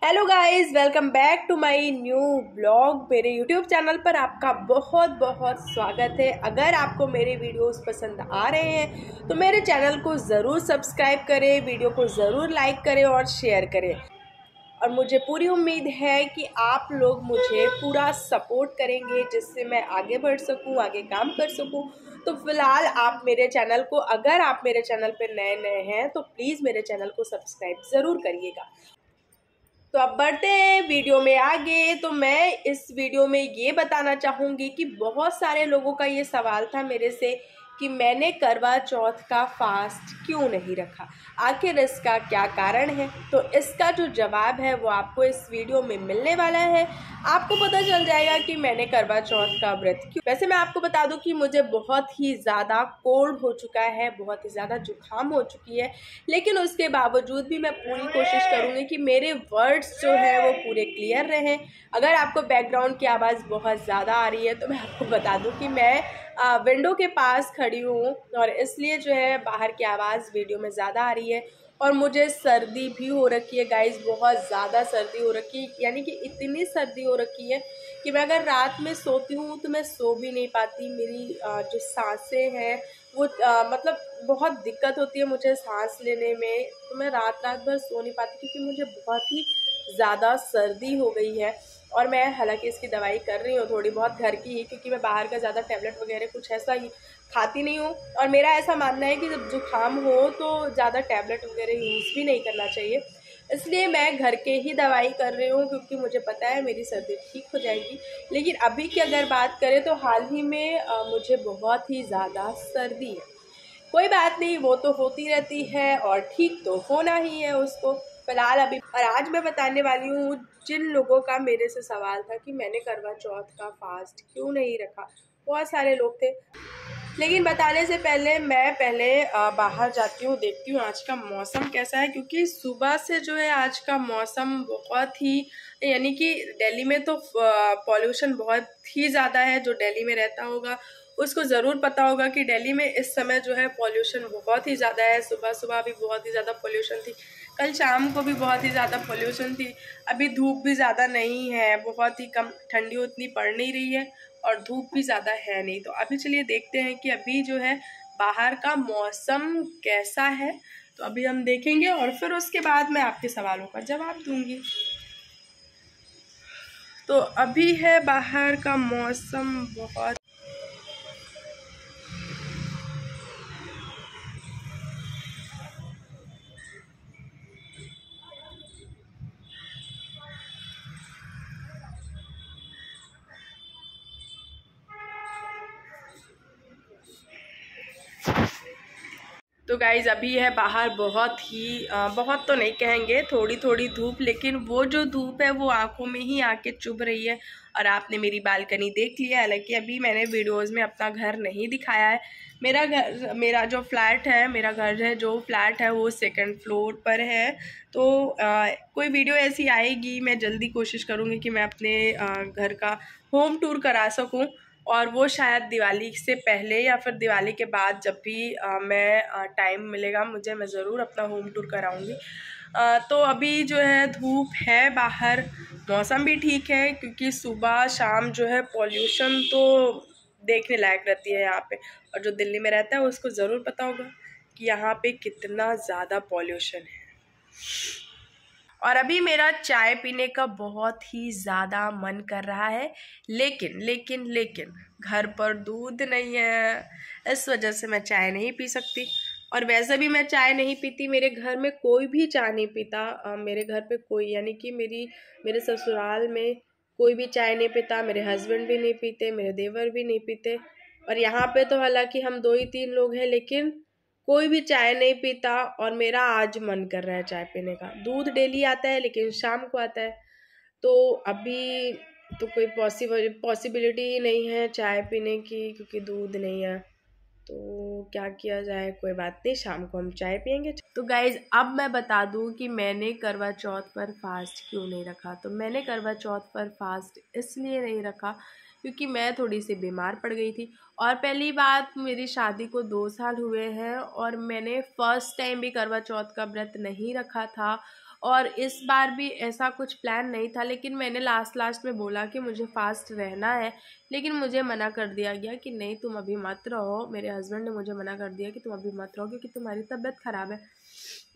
Hello guys, welcome back to my new blog. मेरे YouTube channel पर आपका बहुत बहुत स्वागत है। अगर आपको मेरे वीडियोस पसंद आ रहे हैं तो मेरे चैनल को ज़रूर सब्सक्राइब करें, वीडियो को ज़रूर लाइक करें और शेयर करें। और मुझे पूरी उम्मीद है कि आप लोग मुझे पूरा सपोर्ट करेंगे जिससे मैं आगे बढ़ सकूं, आगे काम कर सकूं। तो फिलहाल आप मेरे चैनल को, अगर आप मेरे चैनल पर नए हैं तो प्लीज़ मेरे चैनल को सब्सक्राइब ज़रूर करिएगा। तो अब बढ़ते हैं वीडियो में आगे। तो मैं इस वीडियो में ये बताना चाहूँगी कि बहुत सारे लोगों का ये सवाल था मेरे से कि मैंने करवा चौथ का फास्ट क्यों नहीं रखा, आखिर इसका क्या कारण है। तो इसका जो जवाब है वो आपको इस वीडियो में मिलने वाला है। आपको पता चल जाएगा कि मैंने करवा चौथ का व्रत क्यों। वैसे मैं आपको बता दूं कि मुझे बहुत ही ज़्यादा कोल्ड हो चुका है, बहुत ही ज़्यादा जुकाम हो चुकी है, लेकिन उसके बावजूद भी मैं पूरी कोशिश करूँगी कि मेरे वर्ड्स जो है वो पूरे क्लियर रहें। अगर आपको बैकग्राउंड की आवाज़ बहुत ज़्यादा आ रही है तो मैं आपको बता दूं कि मैं विंडो के पास खड़ी हूँ और इसलिए जो है बाहर की आवाज़ वीडियो में ज़्यादा आ रही है। और मुझे सर्दी भी हो रखी है गाइस, बहुत ज़्यादा सर्दी हो रखी है, यानी कि इतनी सर्दी हो रखी है कि मैं अगर रात में सोती हूँ तो मैं सो भी नहीं पाती। मेरी जो सांसें हैं वो मतलब बहुत दिक्कत होती है मुझे सांस लेने में। तो मैं रात भर सो नहीं पाती क्योंकि मुझे बहुत ही ज़्यादा सर्दी हो गई है। और मैं हालांकि इसकी दवाई कर रही हूँ थोड़ी बहुत घर की ही, क्योंकि मैं बाहर का ज़्यादा टैबलेट वगैरह कुछ ऐसा ही खाती नहीं हूँ। और मेरा ऐसा मानना है कि जब जुकाम हो तो ज़्यादा टैबलेट वगैरह यूज़ भी नहीं करना चाहिए। इसलिए मैं घर के ही दवाई कर रही हूँ क्योंकि मुझे पता है मेरी सर्दी ठीक हो जाएगी। लेकिन अभी की अगर बात करें तो हाल ही में मुझे बहुत ही ज़्यादा सर्दी है। कोई बात नहीं, वो तो होती रहती है और ठीक तो होना ही है उसको। फिलहाल अभी और आज मैं बताने वाली हूँ जिन लोगों का मेरे से सवाल था कि मैंने करवा चौथ का फास्ट क्यों नहीं रखा। बहुत सारे लोग थे, लेकिन बताने से पहले मैं बाहर जाती हूँ, देखती हूँ आज का मौसम कैसा है। क्योंकि सुबह से जो है आज का मौसम बहुत ही, यानी कि दिल्ली में तो पॉल्यूशन बहुत ही ज़्यादा है। जो दिल्ली में रहता होगा उसको ज़रूर पता होगा कि दिल्ली में इस समय जो है पॉल्यूशन बहुत ही ज़्यादा है। सुबह सुबह भी बहुत ही ज़्यादा पॉल्यूशन थी, कल शाम को भी बहुत ही ज़्यादा पॉल्यूशन थी। अभी धूप भी ज़्यादा नहीं है, बहुत ही कम, ठंडी उतनी पड़ नहीं रही है और धूप भी ज़्यादा है नहीं। तो अभी चलिए देखते हैं कि अभी जो है बाहर का मौसम कैसा है। तो अभी हम देखेंगे और फिर उसके बाद मैं आपके सवालों का जवाब दूंगी। तो अभी है बाहर का मौसम बहुत, तो गाइज अभी है बाहर बहुत ही बहुत तो नहीं कहेंगे, थोड़ी थोड़ी धूप, लेकिन वो जो धूप है वो आंखों में ही आके चुभ रही है। और आपने मेरी बालकनी देख लिया, हालांकि अभी मैंने वीडियोस में अपना घर नहीं दिखाया है। मेरा जो फ्लैट है, मेरा घर है जो फ्लैट है वो 2nd फ्लोर पर है। तो कोई वीडियो ऐसी आएगी, मैं जल्दी कोशिश करूँगी कि मैं अपने घर का होम टूर करा सकूँ। और वो शायद दिवाली से पहले या फिर दिवाली के बाद, जब भी मैं टाइम मिलेगा मुझे, मैं ज़रूर अपना होम टूर कराऊंगी। तो अभी जो है धूप है बाहर, मौसम भी ठीक है क्योंकि सुबह शाम जो है पॉल्यूशन तो देखने लायक रहती है यहाँ पे। और जो दिल्ली में रहता है उसको ज़रूर पता होगा कि यहाँ पे कितना ज़्यादा पॉल्यूशन है। और अभी मेरा चाय पीने का बहुत ही ज़्यादा मन कर रहा है, लेकिन घर पर दूध नहीं है, इस वजह से मैं चाय नहीं पी सकती। और वैसे भी मैं चाय नहीं पीती, मेरे घर में कोई भी चाय नहीं पीता। मेरे घर पे कोई, यानी कि मेरे ससुराल में कोई भी चाय नहीं पीता। मेरे हस्बैंड भी नहीं पीते, मेरे देवर भी नहीं पीते। और यहाँ पे तो हालांकि हम 2 ही 3 लोग हैं, लेकिन कोई भी चाय नहीं पीता। और मेरा आज मन कर रहा है चाय पीने का। दूध डेली आता है लेकिन शाम को आता है, तो अभी तो कोई पॉसिबिलिटी ही नहीं है चाय पीने की क्योंकि दूध नहीं है। तो क्या किया जाए, कोई बात नहीं, शाम को हम चाय पियेंगे। तो गाइज अब मैं बता दूं कि मैंने करवा चौथ पर फास्ट क्यों नहीं रखा। तो मैंने करवा चौथ पर फास्ट इसलिए नहीं रखा क्योंकि मैं थोड़ी सी बीमार पड़ गई थी। और पहली बात, मेरी शादी को 2 साल हुए हैं और मैंने फर्स्ट टाइम भी करवा चौथ का व्रत नहीं रखा था। और इस बार भी ऐसा कुछ प्लान नहीं था, लेकिन मैंने लास्ट में बोला कि मुझे फास्ट रहना है, लेकिन मुझे मना कर दिया गया कि नहीं तुम अभी मत रहो। मेरे हस्बैंड ने मुझे मना कर दिया कि तुम अभी मत रहो क्योंकि तुम्हारी तबीयत ख़राब है,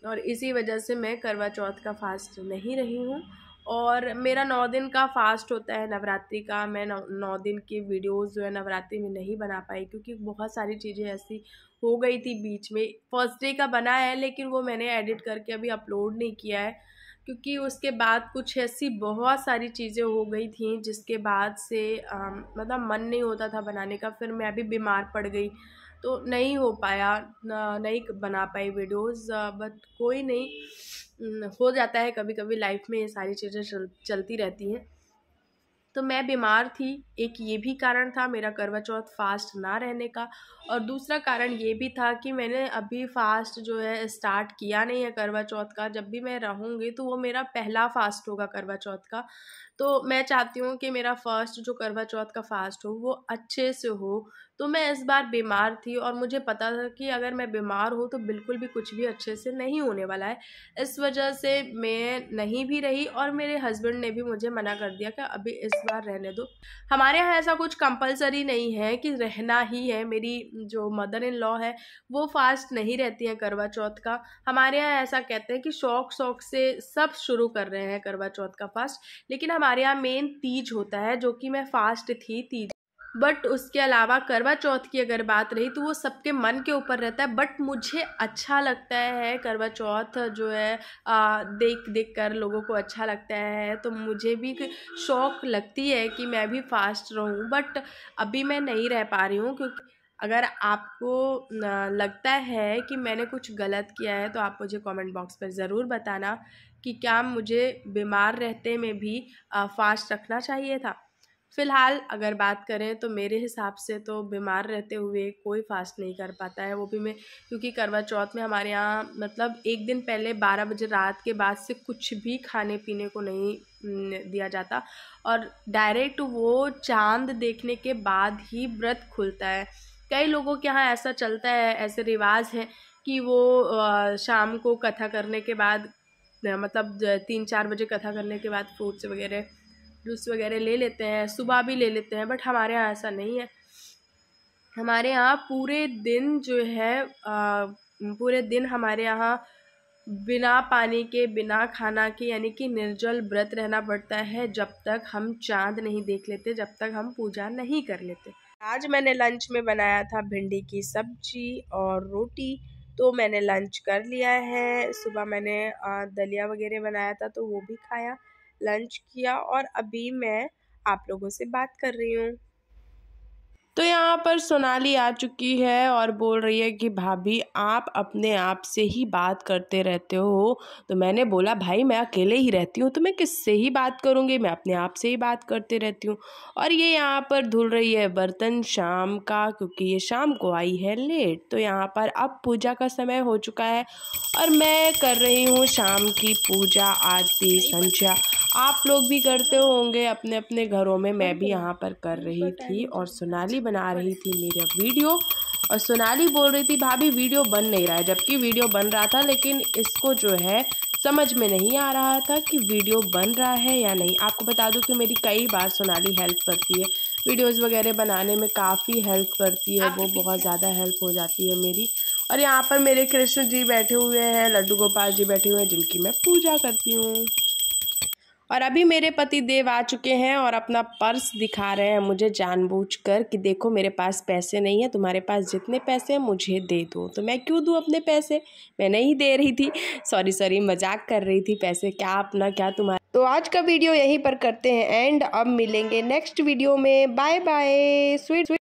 और इसी वजह से मैं करवा चौथ का फास्ट नहीं रही हूँ। और मेरा 9 दिन का फास्ट होता है नवरात्रि का। मैं 9 दिन की वीडियोस जो है नवरात्रि में नहीं बना पाई क्योंकि बहुत सारी चीज़ें ऐसी हो गई थी बीच में। फर्स्ट डे का बना है लेकिन वो मैंने एडिट करके अभी अपलोड नहीं किया है क्योंकि उसके बाद कुछ ऐसी बहुत सारी चीज़ें हो गई थी जिसके बाद से मतलब मन नहीं होता था बनाने का। फिर मैं अभी बीमार पड़ गई तो नहीं हो पाया, नहीं बना पाई वीडियोस। बट कोई नहीं, हो जाता है कभी कभी लाइफ में, ये सारी चीज़ें चलती रहती हैं। तो मैं बीमार थी, एक ये भी कारण था मेरा करवा चौथ फास्ट ना रहने का, और दूसरा कारण ये भी था कि मैंने अभी फास्ट जो है स्टार्ट किया नहीं है करवा चौथ का। जब भी मैं रहूँगी तो वो मेरा पहला फास्ट होगा करवा चौथ का। तो मैं चाहती हूँ कि मेरा फर्स्ट जो करवा चौथ का फास्ट हो वो अच्छे से हो। तो मैं इस बार बीमार थी और मुझे पता था कि अगर मैं बीमार हूँ तो बिल्कुल भी कुछ भी अच्छे से नहीं होने वाला है। इस वजह से मैं नहीं भी रही और मेरे हस्बैंड ने भी मुझे मना कर दिया कि अभी इस बार रहने दो। हमारे यहाँ ऐसा कुछ कंपलसरी नहीं है कि रहना ही है। मेरी जो मदर इन लॉ है वो फास्ट नहीं रहती हैं करवा चौथ का। हमारे यहाँ ऐसा कहते हैं कि शौक से सब शुरू कर रहे हैं करवा चौथ का फास्ट, लेकिन हमारे यहाँ मेन तीज होता है जो कि मैं फास्ट थी तीज। बट उसके अलावा करवा चौथ की अगर बात रही तो वो सबके मन के ऊपर रहता है। बट मुझे अच्छा लगता है करवा चौथ जो है देख कर लोगों को अच्छा लगता है, तो मुझे भी शौक़ लगती है कि मैं भी फास्ट रहूं। बट अभी मैं नहीं रह पा रही हूँ क्योंकि अगर आपको लगता है कि मैंने कुछ गलत किया है तो आप मुझे कमेंट बॉक्स पर ज़रूर बताना कि क्या मुझे बीमार रहते में भी फास्ट रखना चाहिए था। फ़िलहाल अगर बात करें तो मेरे हिसाब से तो बीमार रहते हुए कोई फास्ट नहीं कर पाता है, वो भी मैं, क्योंकि करवा चौथ में हमारे यहाँ मतलब एक दिन पहले 12 बजे रात के बाद से कुछ भी खाने पीने को नहीं दिया जाता और डायरेक्ट वो चांद देखने के बाद ही व्रत खुलता है। कई लोगों के यहाँ ऐसा चलता है, ऐसे रिवाज हैं कि वो शाम को कथा करने के बाद मतलब 3-4 बजे कथा करने के बाद फ्रूट्स वगैरह जूस वगैरह ले लेते हैं, सुबह भी ले लेते हैं। बट हमारे यहाँ ऐसा नहीं है। हमारे यहाँ पूरे दिन जो है पूरे दिन हमारे यहाँ बिना पानी के, बिना खाना के, यानी कि निर्जल व्रत रहना पड़ता है जब तक हम चांद नहीं देख लेते, जब तक हम पूजा नहीं कर लेते। आज मैंने लंच में बनाया था भिंडी की सब्जी और रोटी, तो मैंने लंच कर लिया है। सुबह मैंने दलिया वगैरह बनाया था तो वो भी खाया, लंच किया और अभी मैं आप लोगों से बात कर रही हूँ। तो यहाँ पर सोनाली आ चुकी है और बोल रही है कि भाभी आप अपने आप से ही बात करते रहते हो। तो मैंने बोला भाई मैं अकेले ही रहती हूँ तो मैं किससे ही बात करूँगी, मैं अपने आप से ही बात करते रहती हूँ। और ये यहाँ पर धुल रही है बर्तन शाम का, क्योंकि ये शाम को आई है लेट। तो यहाँ पर अब पूजा का समय हो चुका है और मैं कर रही हूँ शाम की पूजा, आरती, संध्या। आप लोग भी करते होंगे अपने अपने घरों में, मैं भी यहाँ पर कर रही थी और सोनाली बना रही थी मेरा वीडियो। और सोनाली बोल रही थी भाभी वीडियो बन नहीं रहा है, जबकि वीडियो बन रहा था, लेकिन इसको जो है समझ में नहीं आ रहा था कि वीडियो बन रहा है या नहीं। आपको बता दूं कि मेरी कई बार सोनाली हेल्प करती है, वीडियोस वगैरह बनाने में काफ़ी हेल्प करती है, वो बहुत ज़्यादा हेल्प हो जाती है मेरी। और यहाँ पर मेरे कृष्ण जी बैठे हुए हैं, लड्डू गोपाल जी बैठे हुए हैं, जिनकी मैं पूजा करती हूँ। और अभी मेरे पति देव आ चुके हैं और अपना पर्स दिखा रहे हैं मुझे जानबूझकर कि देखो मेरे पास पैसे नहीं है, तुम्हारे पास जितने पैसे हैं मुझे दे दो। तो मैं क्यों दूँ अपने पैसे, मैं नहीं दे रही थी, सॉरी मजाक कर रही थी। पैसे क्या अपना क्या तुम्हारा। तो आज का वीडियो यहीं पर करते हैं एंड, अब मिलेंगे नेक्स्ट वीडियो में। Bye bye sweet.